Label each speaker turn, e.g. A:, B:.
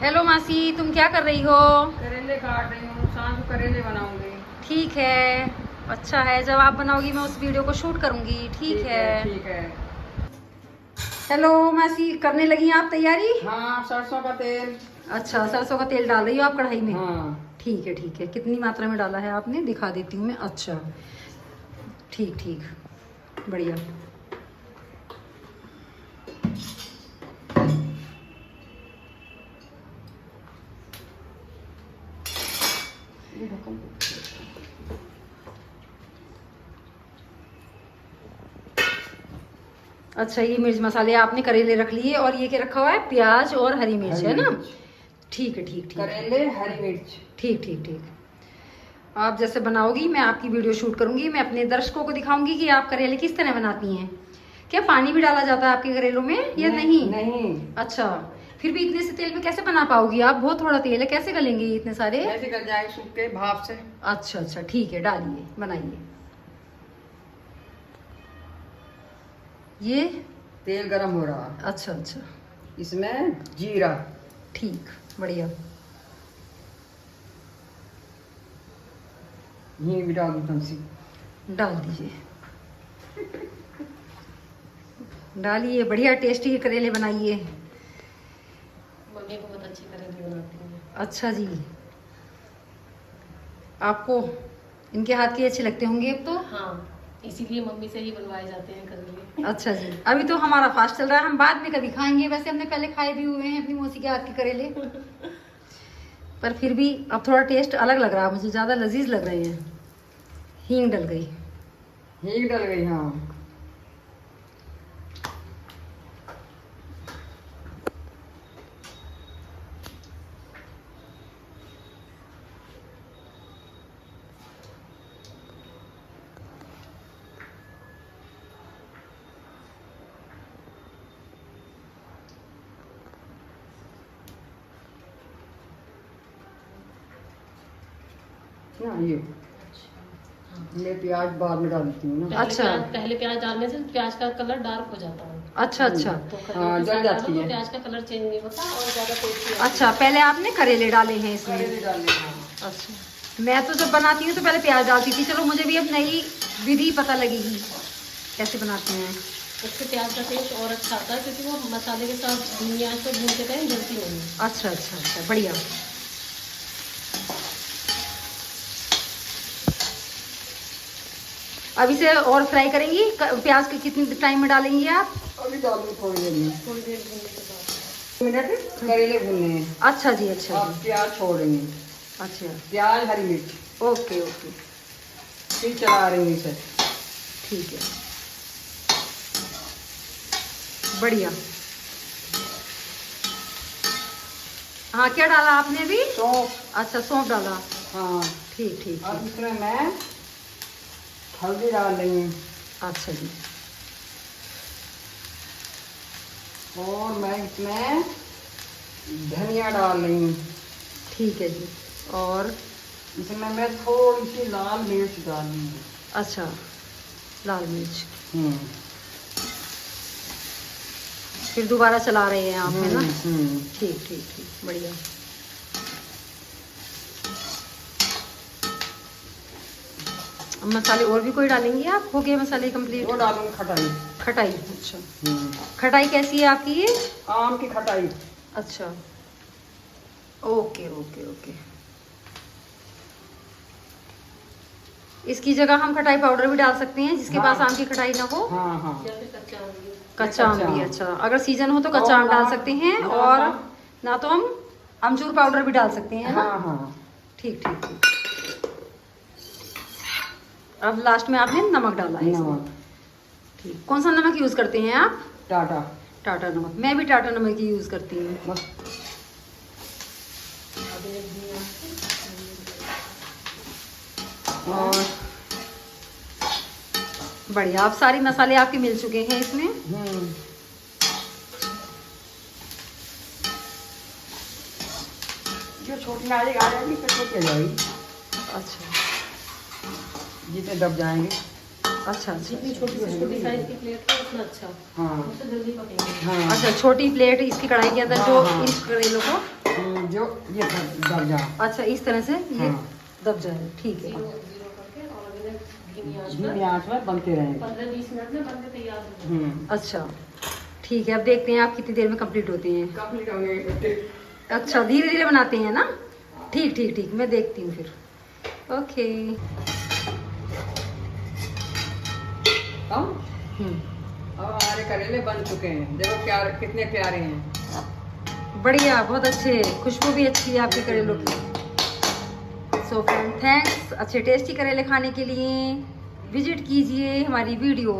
A: Hello मासी, तुम क्या कर रही हो?
B: करेले काट रही हूँ, शाम को करेले बनाऊंगी।
A: ठीक है, अच्छा है। जब आप बनाओगी मैं उस वीडियो को शूट करूंगी। ठीक है।
B: ठीक है।
A: हेलो मासी, करने लगी हैं आप तैयारी?
B: हाँ, सरसों का तेल।
A: अच्छा, सरसों का तेल डाल रही हो आप कढ़ाई में?
B: हाँ।
A: ठीक है ठीक है। कितनी मात्रा में डाला है आपने, दिखा देती हूँ मैं। अच्छा, ठीक ठीक, बढ़िया।
B: ये ढक्कन।
A: अच्छा, ये मिर्च मसाले आपने करेले रख लिए और ये क्या रखा हुआ है? प्याज और हरी मिर्च है ना? ठीक है ठीक ठीक।
B: करेले, हरी मिर्च।
A: ठीक ठीक ठीक। आप जैसे बनाओगी मैं आपकी वीडियो शूट करूंगी। मैं अपने दर्शकों को दिखाऊंगी कि आप करेले किस तरह बनाती हैं। क्या पानी भी डाला जाता है आपके करेलों में या नहीं?
B: नहीं।
A: अच्छा, फिर भी इतने से तेल में कैसे बना पाओगी आप? बहुत थोड़ा तेल है, कैसे गलेंगे ये इतने सारे?
B: ऐसे गल जाएंगे सूख के भाप से।
A: अच्छा अच्छा, ठीक है, डालिए, बनाइए। ये
B: तेल गरम हो रहा है,
A: अच्छा अच्छा,
B: इसमें जीरा।
A: ठीक, बढ़िया।
B: हींग भी डाल दूँ सी।
A: डाल दीजिए, डालिए। बढ़िया टेस्टी करेले बनाइए।
C: मम्मी को बहुत अच्छे करेले बनाती हैं।
A: अच्छा जी, आपको इनके हाथ के अच्छे लगते होंगे अब तो?
C: हाँ, इसीलिए मम्मी से ही बनवाए जाते हैं करेले।
A: अच्छा जी, अभी तो हमारा फास्ट चल रहा है, हम बाद में कभी खाएंगे। वैसे हमने पहले खाए भी हुए हैं अपनी मौसी के हाथ के करेले, पर फिर भी अब थोड़ा टेस्ट अलग लग रहा है मुझे, ज़्यादा लजीज लग रहे हैं। हींग डल गई।
B: हींग डल गई, हाँ। ना ये मैं प्याज बाद में डालती हूँ ना।
A: अच्छा।
C: पहले प्याज डालने से प्याज का कलर डार्क हो जाता है।
A: अच्छा अच्छा
C: तो
B: हाँ, जल जाती है।
C: प्याज का कलर चेंज नहीं होता और ज्यादा टेस्टी।
A: अच्छा, पहले आपने करेले डाले हैं इसमें?
B: करेले डालने हैं।
A: अच्छा, मैं तो जब बनाती हूँ तो पहले प्याज डालती थी। चलो, मुझे भी अब नई विधि पता लगेगी कैसे बनाते हैं।
C: उससे प्याज का टेस्ट और अच्छा आता है क्योंकि वो मसाले के साथ धीमी आंच पे भूनते टाइम जलती नहीं है।
A: अच्छा अच्छा अच्छा, बढ़िया। अब इसे और फ्राई करेंगी? प्याज के कितनी टाइम में डालेंगी आप?
B: अभी डाल दूँ थोड़ी देर में।
C: थोड़ी देर भूनने के बाद
B: मिनट करेले भूनने हैं।
A: अच्छा जी, अच्छा
B: अब
A: जी,
B: प्याज छोड़ेंगे।
A: अच्छा,
B: प्याज, हरी मिर्च,
A: ओके ओके,
B: फिर चला रही हूँ इसे।
A: ठीक है, बढ़िया। हाँ, क्या डाला आपने अभी?
B: सौंफ।
A: अच्छा, सौंफ डाला।
B: हाँ।
A: ठीक ठीक
B: अब
A: ठीक।
B: इसमें मैं हल्दी डाल रही हूँ
A: अच्छा जी,
B: और मैं इसमें धनिया डाल रही हूँ।
A: ठीक है जी। और
B: इसमें मैं थोड़ी सी लाल मिर्च डाल दूँगी।
A: अच्छा, लाल मिर्च। फिर दोबारा चला रहे हैं आप, है ना? ठीक ठीक ठीक, बढ़िया। अब मसाले और भी कोई डालेंगे आप? हो गए मसाले कंप्लीट?
B: वो डालूंगी खटाई।
A: खटाई, अच्छा। खटाई कैसी है आपकी ये?
B: आम की खटाई।
A: अच्छा, ओके ओके ओके। इसकी जगह हम खटाई पाउडर भी डाल सकते हैं, जिसके
B: हाँ।
A: पास आम की खटाई ना हो।
B: हाँ हाँ।
C: या फिर कच्चा आम भी।
A: कच्चा आम भी, अच्छा। अगर सीजन हो तो
B: और
A: कच्चा आम डाल
B: नमक-
A: सकते हैं,
B: नमक-
A: और ना तो हम अमचूर पाउडर भी डाल सकते हैं, है ना?
B: हाँ हाँ।
A: ठीक ठीक ठीक। अब लास्ट में आपने नमक डाला है इसमें।
B: नमक।
A: ठीक, कौन सा नमक यूज करते हैं आप?
B: टाटा।
A: टाटा नमक। मैं भी टाटा नमक ही यूज करती हूँ।
B: बस।
A: और बढ़िया, अब सारे मसाले आपके मिल चुके हैं इसमें।
B: जो छोटी नाली आ जाएगी तो छोटी आ जाएगी।
A: अच्छा
B: जितने दब जाएंगे।
A: अच्छा अच्छा,
C: जितनी छोटी से छोटी साइज की प्लेट है उतना अच्छा,
B: हाँ
C: उससे जल्दी पकेंगे।
B: हाँ।
A: अच्छा, छोटी प्लेट इसकी कढ़ाई के अंदर जो
B: हाँ, हाँ।
A: इन करेलों को
B: जो ये दब जा।
A: अच्छा इस तरह से ये
B: हाँ।
A: दब जाए, ठीक है।
C: जीरो जीरो करके और अगर धीमी आंच
B: धीमी
C: पर
B: आंच पर बनते रहेंगे।
C: 15-20 मिनट में बन के तैयार हो जाएगा।
A: अच्छा ठीक है, अब देखते हैं आप कितनी देर में कंप्लीट होती हैं।
B: कंप्लीट हो गई।
A: अच्छा धीरे धीरे बनाते हैं ना, ठीक ठीक ठीक, मैं देखती हूँ फिर। ओके।
B: अब हमारे करेले बन चुके हैं, देखो क्या कितने प्यारे हैं।
A: बढ़िया, बहुत अच्छे, खुशबू भी अच्छी है आपके करेलों की। सो फ्रेंड थैंक्स अच्छे टेस्टी करेले खाने के लिए। विजिट कीजिए हमारी वीडियो